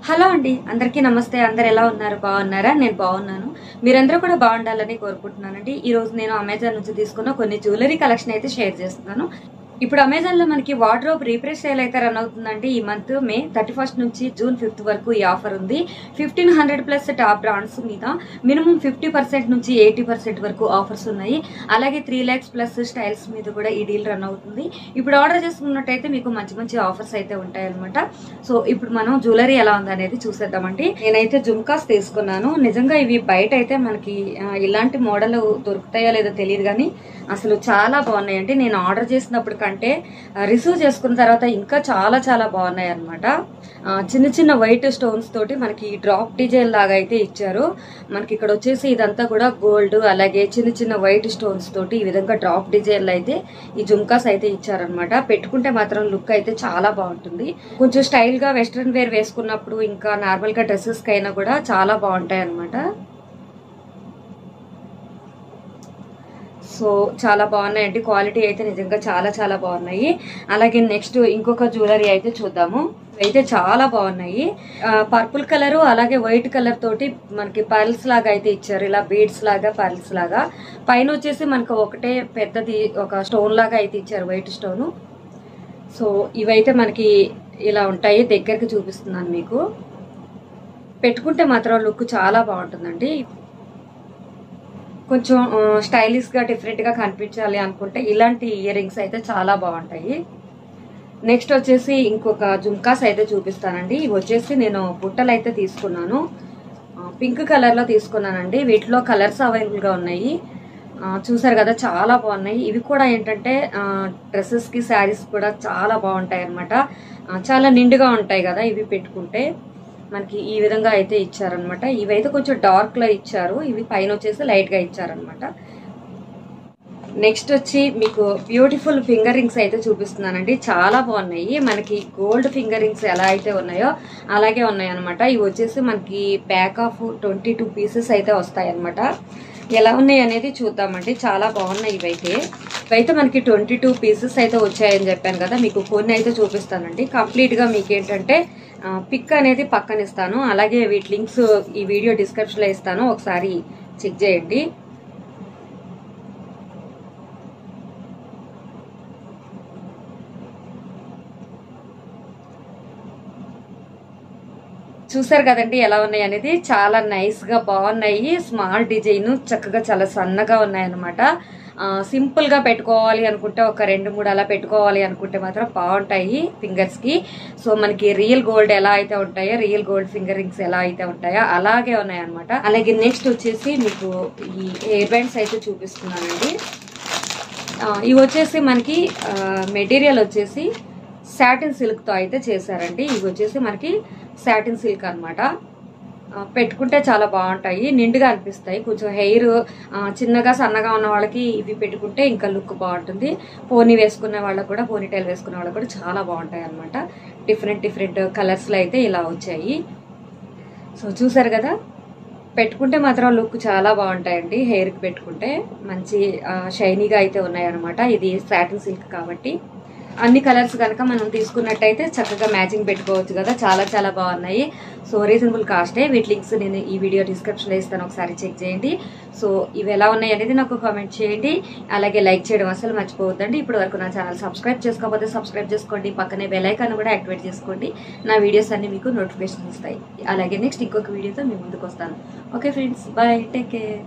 Hello అండి, అందరికీ నమస్తే. అందరు ఎలా ఉన్నారు? బాగున్నారా? నేను బాగున్నాను. మీరందరూ కూడా బాగుండాలని కోరుకుంటున్నానండి. ఈ రోజు నేను అమెజాన్ నుంచి తీసుకున్న కొన్ని జ్యువెలరీ కలెక్షన్ అయితే షేర్ చేస్తున్నాను. ఇప్పుడు అమెజాన్ లో మనకి వార్డ్రోబ్ రీఫ్రెష్ సేల్ అయితే రన్ అవుతుందండి. ఈ మంత్ మే 31 నుంచి జూన్ 5 వరకు ఈ ఆఫర్ ఉంది. 1500+ టాప్ బ్రాండ్స్ మీద మినిమం 50% నుంచి 80% వరకు ఆఫర్స్ ఉన్నాయి. అలాగే 3 lakhs+ స్టైల్స్ మీద కూడా ఈ డీల్ రన్ అవుతుంది. ఇప్పుడు ఆర్డర్ చేసుకున్నట్టయితే మీకు మంచి మంచి ఆఫర్స్ అయితే ఉంటాయి అనమాట. సో ఇప్పుడు మనం జ్యువెలరీ ఎలా ఉందనేది చూసేద్దామండి. నేనైతే జుమ్కాస్ తీసుకున్నాను. నిజంగా ఇవి బయట అయితే మనకి ఇలాంటి మోడల్ దొరుకుతాయో లేదో తెలియదు, కానీ అసలు చాలా బాగున్నాయండి. నేను ఆర్డర్ చేసినప్పుడు కంటే రిసీవ్ చేసుకున్న తర్వాత ఇంకా చాలా చాలా బాగున్నాయి అనమాట. చిన్న చిన్న వైట్ స్టోన్స్ తోటి మనకి డ్రాప్ డిజైన్ లాగా అయితే ఇచ్చారు. మనకి ఇక్కడ వచ్చేసి ఇదంతా కూడా గోల్డ్, అలాగే చిన్న చిన్న వైట్ స్టోన్స్ తోటి ఈ విధంగా డ్రాప్ డిజైన్లు అయితే ఈ జుమ్కాస్ అయితే ఇచ్చారనమాట. పెట్టుకుంటే మాత్రం లుక్ అయితే చాలా బాగుంటుంది. కొంచెం స్టైల్ గా వెస్ట్రన్ వేర్ వేసుకున్నప్పుడు ఇంకా నార్మల్ గా డ్రెస్సెస్ కైనా కూడా చాలా బాగుంటాయి అనమాట. సో చాలా బాగున్నాయండి. క్వాలిటీ అయితే నిజంగా చాలా చాలా బాగున్నాయి. అలాగే నెక్స్ట్ ఇంకొక జ్యువెలరీ అయితే చూద్దాము. అయితే చాలా బాగున్నాయి. పర్పుల్ కలర్ అలాగే వైట్ కలర్ తోటి మనకి పర్ల్స్ లాగా అయితే ఇచ్చారు. ఇలా బీడ్స్ లాగా పర్ల్స్ లాగా పైన వచ్చేసి మనకు ఒకటే పెద్దది ఒక స్టోన్ లాగా అయితే ఇచ్చారు, వైట్ స్టోన్. సో ఇవైతే మనకి ఇలా ఉంటాయి. దగ్గరికి చూపిస్తున్నాను మీకు. పెట్టుకుంటే మాత్రం లుక్ చాలా బాగుంటుందండి. కొంచెం స్టైలిష్ గా డిఫరెంట్ గా కనిపించాలి అనుకుంటే ఇలాంటి ఇయర్ రింగ్స్ అయితే చాలా బాగుంటాయి. నెక్స్ట్ వచ్చేసి ఇంకొక జుమ్కాస్ అయితే చూపిస్తానండి. ఇవి వచ్చేసి నేను బుట్టలు అయితే తీసుకున్నాను. పింక్ కలర్ లో తీసుకున్నానండి. వీటిలో కలర్స్ అవైలబుల్ గా ఉన్నాయి. చూసారు కదా, చాలా బాగున్నాయి. ఇవి కూడా ఏంటంటే డ్రెస్సెస్ కి శారీస్ కూడా చాలా బాగుంటాయి అనమాట. చాలా నిండుగా ఉంటాయి కదా ఇవి పెట్టుకుంటే. మనకి ఈ విధంగా అయితే ఇచ్చారనమాట. ఇవైతే కొంచెం డార్క్ లో ఇచ్చారు. ఇవి పైన వచ్చేసి లైట్ గా ఇచ్చారనమాట. నెక్స్ట్ వచ్చి మీకు బ్యూటిఫుల్ ఫింగర్ రింగ్స్ అయితే చూపిస్తున్నానండి. చాలా బాగున్నాయి. మనకి గోల్డ్ ఫింగర్ రింగ్స్ ఎలా అయితే ఉన్నాయో అలాగే ఉన్నాయి అనమాట. ఇవి వచ్చేసి మనకి ప్యాక్ ఆఫ్ 22 పీసెస్ అయితే వస్తాయి అనమాట. ఎలా ఉన్నాయి అనేది చూద్దామండి. చాలా బాగున్నాయి. ఇవైతే మనకి 22 పీసెస్ అయితే వచ్చాయని చెప్పాను కదా, మీకు కొన్ని అయితే చూపిస్తానండి. కంప్లీట్ గా మీకు ఏంటంటే పిక్ అనేది పక్కన ఇస్తాను. అలాగే వీటి లింక్స్ ఈ వీడియో డిస్క్రిప్షన్ లో ఇస్తాను, ఒకసారి చెక్ చేయండి. చూసారు కదండి ఎలా ఉన్నాయి అనేది. చాలా నైస్ గా బాగున్నాయి. స్మాల్ డిజైన్, చక్కగా చాలా సన్నగా ఉన్నాయి అనమాట. సింపుల్ గా పెట్టుకోవాలి అనుకుంటే ఒక 2-3 అలా పెట్టుకోవాలి అనుకుంటే మాత్రం బాగుంటాయి ఫింగర్స్ కి. సో మనకి రియల్ గోల్డ్ ఎలా అయితే ఉంటాయో, రియల్ గోల్డ్ ఫింగర్ రింగ్స్ ఎలా అయితే ఉంటాయో అలాగే ఉన్నాయి అనమాట. అలాగే నెక్స్ట్ వచ్చేసి మీకు ఈ హెయిర్ బ్యాండ్స్ అయితే చూపిస్తున్నానండి. ఇవి వచ్చేసి మనకి మెటీరియల్ వచ్చేసి సాటిన్ సిల్క్ తో అయితే చేశారండి. ఇవి వచ్చేసి మనకి సాటిన్ సిల్క్ అనమాట. పెట్టుకుంటే చాలా బాగుంటాయి, నిండుగా అనిపిస్తాయి. కొంచెం హెయిర్ చిన్నగా సన్నగా ఉన్న వాళ్ళకి ఇవి పెట్టుకుంటే ఇంకా లుక్ బాగుంటుంది. పోనీ వేసుకునే వాళ్ళకి కూడా, పోనీ టైల్ వేసుకునే వాళ్ళకి కూడా చాలా బాగుంటాయి అనమాట. డిఫరెంట్ కలర్స్ లో అయితే ఇలా వచ్చాయి. సో చూసారు కదా, పెట్టుకుంటే మాత్రం లుక్ చాలా బాగుంటాయండి. హెయిర్ కి పెట్టుకుంటే మంచి షైనీగా అయితే ఉన్నాయి అనమాట. ఇది సాటిన్ సిల్క్ కాబట్టి అన్ని కలర్స్ కనుక మనం తీసుకున్నట్టయితే చక్కగా మ్యాచింగ్ పెట్టుకోవచ్చు కదా. చాలా చాలా బాగున్నాయి. సో రీజనబుల్ కాస్టే. వీటి లింక్స్ నేను ఈ వీడియో డిస్క్రిప్షన్ లో ఇస్తాను, ఒకసారి చెక్ చేయండి. సో ఇవి ఎలా ఉన్నాయి అనేది నాకు కామెంట్ చేయండి. అలాగే లైక్ చేయడం అసలు మర్చిపోవద్దండి. ఇప్పుడు వరకు నా ఛానల్ సబ్స్క్రైబ్ చేసుకోకపోతే సబ్స్క్రైబ్ చేసుకోండి. పక్కనే బెల్ ఐకాన్ కూడా యాక్టివేట్ చేసుకోండి. నా వీడియోస్ అన్ని మీకు నోటిఫికేషన్ వస్తాయి. అలాగే నెక్స్ట్ ఇంకొక వీడియోతో మీ ముందుకు వస్తాను. Okay friends, bye, take care.